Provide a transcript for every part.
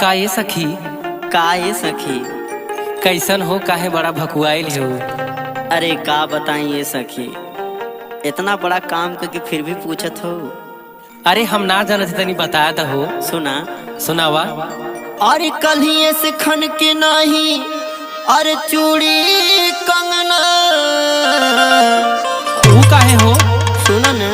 का ये सखी? का ये सखी? कैसन हो, काहे बड़ा भकुआइल हो? अरे का बताई ये सखी, इतना बड़ा काम करके फिर भी पूछत हो। अरे हम ना जानत तनी बताया तो हो। सुना सुनावा। अरे कलिए से खन के नाही, अरे चूड़ी कंगना। तू काहे हो? सुना न,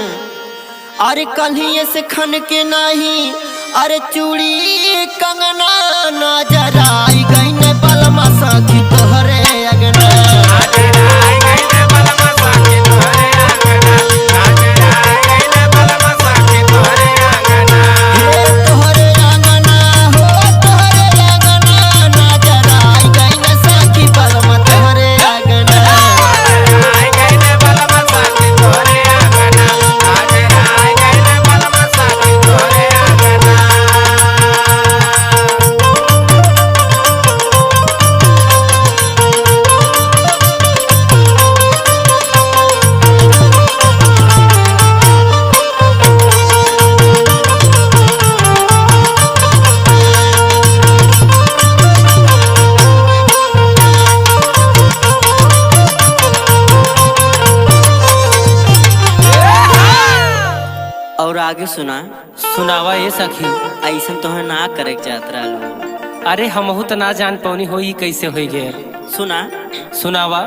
अरे कलिए से खन के नाही, अरे चूड़ी कंगना। नजर आई गई ने बलमा सखी तोहरे अगना। और आगे सुना। सुनावा ये सखी। ऐसा तो ना करे चाहत रहा। अरे हमहू तो ना जान पौनी हो ही कैसे हो गए। सुना। सुनावा।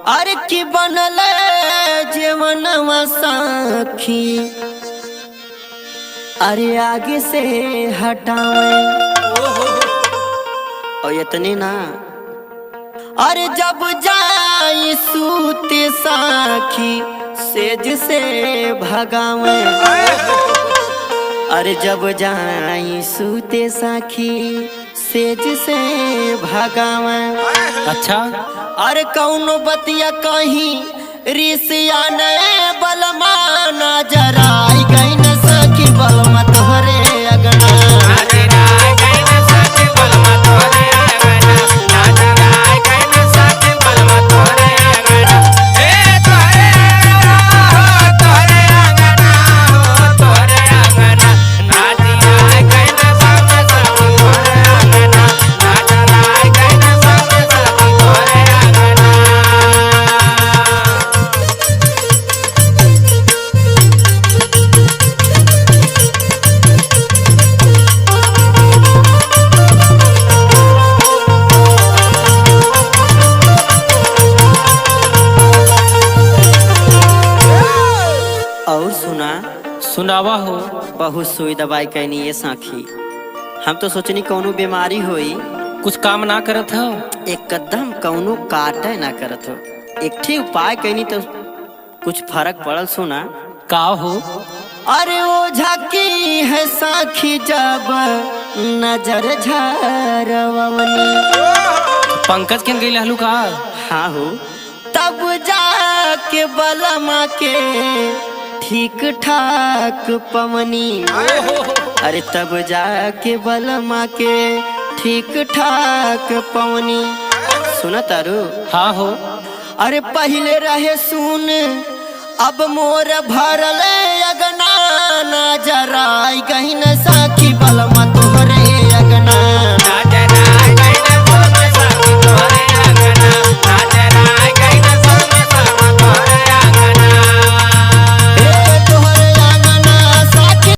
अरे की बनल जीवनवा सखी, अरे आगे से हटावे। और इतने ना, अरे जब जाई सूते साखी सेज से भगावे। अरे जब जाई सूते साखी सेज से भगावे। अच्छा। अरे कौनो बतिया कहीं रिसिया ने बलमा। नजर आई गई न सखी बलमा तोहरे अगना। और सुना। सुनावा हो। बहुत सुई दवाई कहनी ये साखी। हम तो सोचनी कौनो बीमारी होई। कुछ काम ना करत हो? एकदम कौनो काटे ना करत हो। एक ठीक उपाय कहनी तो कुछ फर्क पड़ल। सुना। का हो? अरे ओ झाकी है साखी जब नजर झरवनी। पंकज के गई हलू का? हाँ हो। तब जाके बलमा के ठीक ठाक पवनी। अरे तब जाके बलमा के ठीक ठाक पवनी। सुना तारू? हाँ हो। अरे पहले रहे सुन, अब मोर भरल अगना। नजर आई गई न साखी।